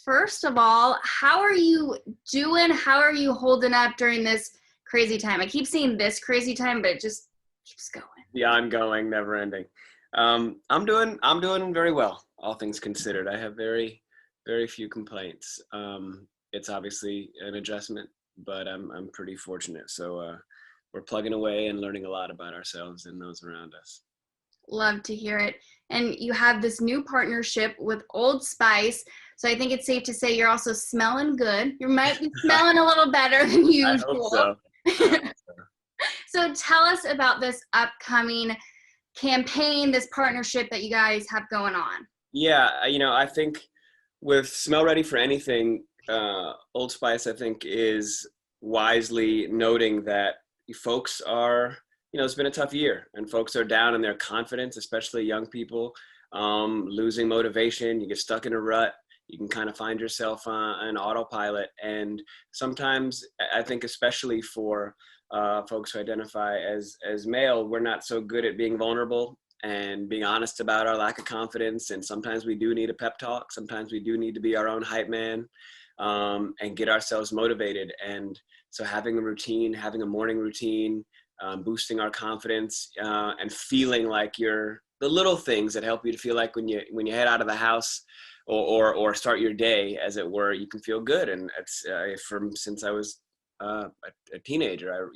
first of all, how are you doing? How are you holding up during this crazy time? I keep saying this crazy time, but it just keeps going. Yeah, ongoing, never ending. I'm doing very well, all things considered. I have very few complaints. It's obviously an adjustment, but I'm pretty fortunate. So we're plugging away and learning a lot about ourselves and those around us. Love to hear it. And you have this new partnership with Old Spice. So I think it's safe to say you're also smelling good. You might be smelling a little better than I hope usual. so. So tell us about this upcoming campaign, this partnership that you guys have going on. Yeah, I think with Smell Ready for Anything, Old Spice, I think, is wisely noting that folks are, it's been a tough year and folks are down in their confidence, especially young people, losing motivation. You get stuck in a rut. You can kind of find yourself on an autopilot. And sometimes I think, especially for folks who identify as male, we're not so good at being vulnerable and being honest about our lack of confidence. And sometimes we do need a pep talk. Sometimes we do need to be our own hype man and get ourselves motivated. And so having a routine, having a morning routine, boosting our confidence and feeling like you're the little things that help you to feel like when you head out of the house or start your day, as it were, you can feel good. And it's since I was a teenager,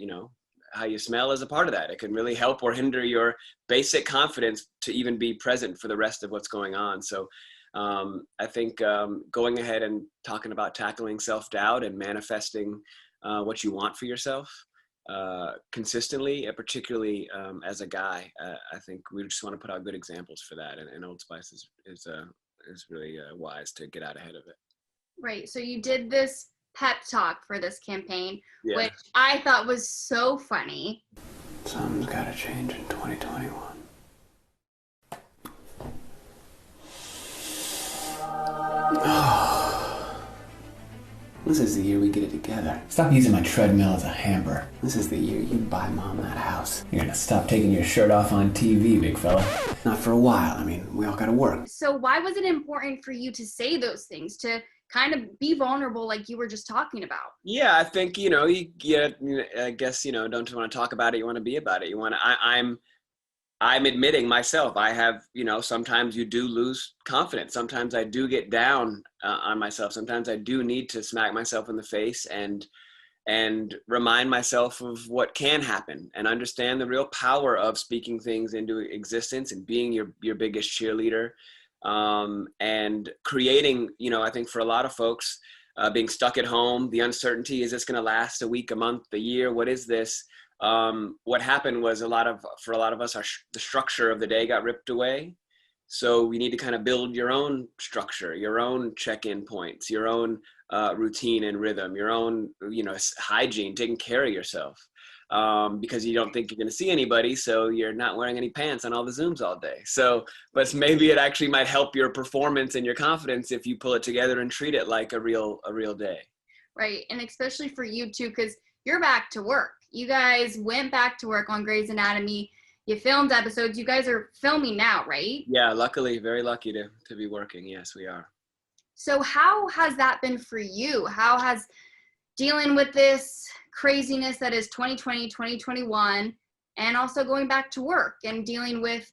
how you smell is a part of that. It can really help or hinder your basic confidence to even be present for the rest of what's going on. So I think going ahead and talking about tackling self-doubt and manifesting what you want for yourself consistently, particularly as a guy, I think we just want to put out good examples for that. And Old Spice is really wise to get out ahead of it. Right. So you did this pep talk for this campaign, Yeah. which I thought was so funny. Something's got to change in 2021. This is the year we get it together. Stop using my treadmill as a hamper. This is the year you buy Mom that house. You're gonna stop taking your shirt off on TV, big fella. Not for a while. I mean, we all gotta work. So why was it important for you to say those things, to kind of be vulnerable like you were just talking about? Yeah, I think, I guess, don't just want to talk about it. You want to be about it. I'm admitting myself, I have, sometimes you do lose confidence. Sometimes I do get down on myself. Sometimes I do need to smack myself in the face and remind myself of what can happen and understand the real power of speaking things into existence and being your biggest cheerleader. And creating, I think for a lot of folks, being stuck at home, the uncertainty, is this going to last a week, a month, a year? What is this? What happened was for a lot of us, the structure of the day got ripped away. So we need to kind of build your own structure, your own check-in points, your own routine and rhythm, your own, hygiene, taking care of yourself. Because you don't think you're going to see anybody, so you're not wearing any pants on all the Zooms all day. So, but maybe it actually might help your performance and your confidence if you pull it together and treat it like a real day. Right, and especially for you too, because you're back to work. You guys went back to work on Grey's Anatomy. You filmed episodes. You guys are filming now, right? Yeah, luckily, very lucky to be working. Yes, we are. So how has that been for you? How has dealing with this craziness that is 2020, 2021, and also going back to work and dealing with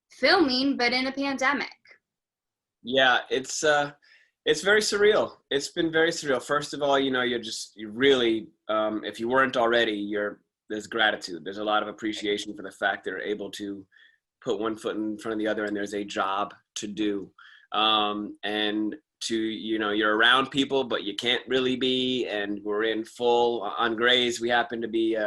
filming, but in a pandemic? Yeah, it's very surreal. It's been very surreal. First of all, you really, if you weren't already, there's gratitude. There's a lot of appreciation for the fact they're able to put one foot in front of the other and there's a job to do. And to, you're around people, but you can't really be, and we're in full on Grey's. We happen to be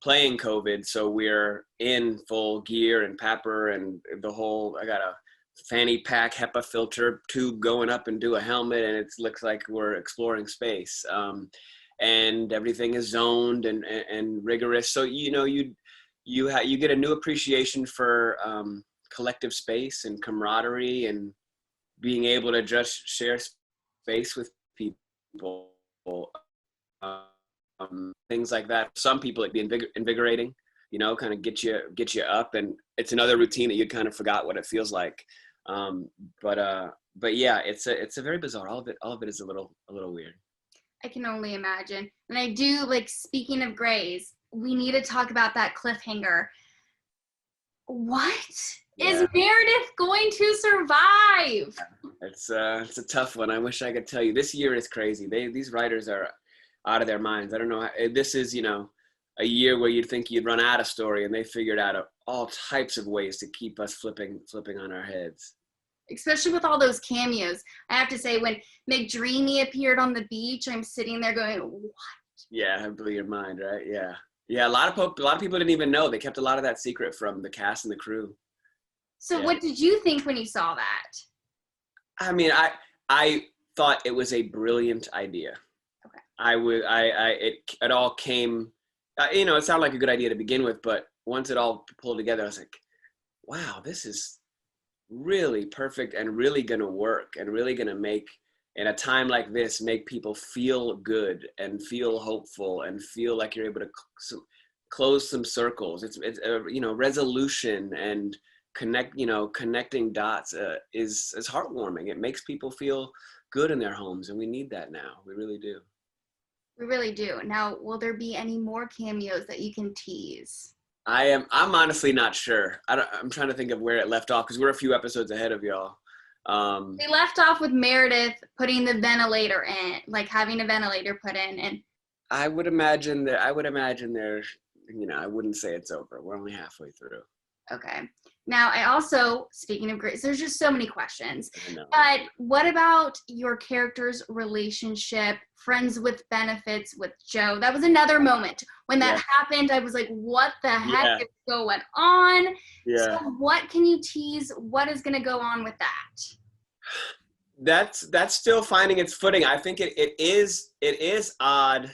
playing COVID. So we're in full gear and papper and the whole, I got a fanny pack HEPA filter tube going up into a helmet, and it looks like we're exploring space. And everything is zoned and rigorous. So, you get a new appreciation for collective space and camaraderie and being able to just share space with people, things like that. Some people it'd be invigorating, kind of get you up, and it's another routine that you kind of forgot what it feels like. But but yeah, it's a very bizarre. All of it is a little weird. I can only imagine. And I do, like, speaking of Grays, we need to talk about that cliffhanger. What is Meredith going to survive? It's a tough one. I wish I could tell you. This year is crazy. These writers are out of their minds. I don't know. This is, a year where you'd think you'd run out of story, and they figured out all types of ways to keep us flipping on our heads. Especially with all those cameos. I have to say, when McDreamy appeared on the beach, I'm sitting there going, what? Yeah, it blew your mind, right? Yeah. Yeah, a lot of people didn't even know. They kept a lot of that secret from the cast and the crew. So what did you think when you saw that? I mean, I thought it was a brilliant idea. Okay. It all came, it sounded like a good idea to begin with, but once it all pulled together, I was like, wow, this is really perfect and really going to work and really going to make, in a time like this, make people feel good and feel hopeful and feel like you're able to close some circles. It's resolution and connecting dots is heartwarming. It makes people feel good in their homes, and we need that now. We really do. We really do. Now, will there be any more cameos that you can tease? I'm honestly not sure. I'm trying to think of where it left off, because we're a few episodes ahead of y'all. They left off with Meredith putting the ventilator in, like having a ventilator put in, and I would imagine there, I wouldn't say it's over. We're only halfway through. okay. Now, I also, speaking of Grace, there's just so many questions. But what about your character's relationship, friends with benefits with Joe? That was another moment. When that happened, I was like, what the heck is going on? Yeah. So what can you tease? What is going to go on with that? That's still finding its footing. I think it is odd.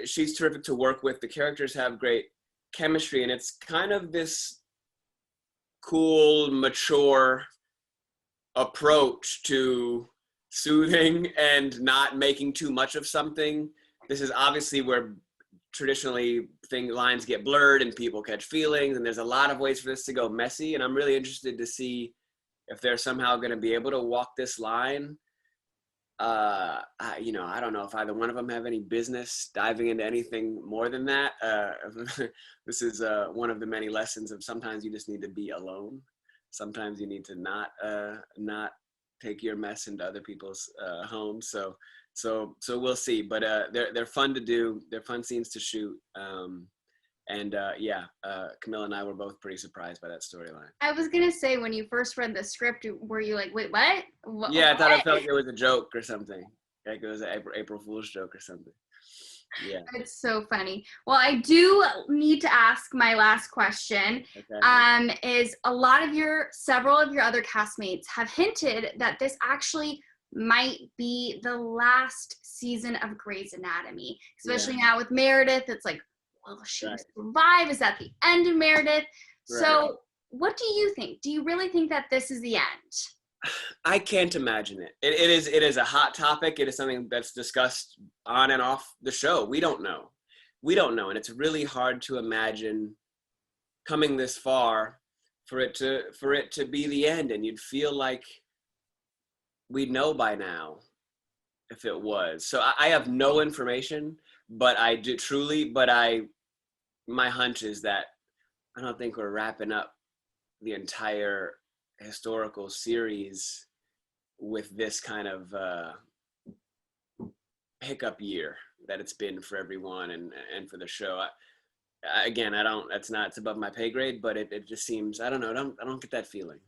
She's terrific to work with. The characters have great chemistry, and it's kind of this cool, mature approach to soothing and not making too much of something. This is obviously where traditionally lines get blurred and people catch feelings, and there's a lot of ways for this to go messy, and I'm really interested to see if they're somehow going to be able to walk this line. I don't know if either one of them have any business diving into anything more than that. This is one of the many lessons of sometimes you just need to be alone. Sometimes you need to not take your mess into other people's homes. So we'll see. But they're fun to do. They're fun scenes to shoot. Camilla and I were both pretty surprised by that storyline. I was going to say, when you first read the script, were you like, wait, what? Yeah, I thought it felt like it was a joke or something. Like it was an April Fool's joke or something. Yeah. It's so funny. Well, I do need to ask my last question. Okay. Is several of your other castmates have hinted that this actually might be the last season of Grey's Anatomy, especially now with Meredith. It's like, will she survive? Is that the end of Meredith? Right. So what do you think? Do you really think that this is the end? I can't imagine it. It is a hot topic. It is something that's discussed on and off the show. We don't know. And it's really hard to imagine coming this far for it to be the end. And you'd feel like we'd know by now if it was. So I have no information, but I do truly, my hunch is that I don't think we're wrapping up the entire historical series with this kind of hiccup year that it's been for everyone and for the show. It's above my pay grade, but it just seems, I don't know, I don't get that feeling.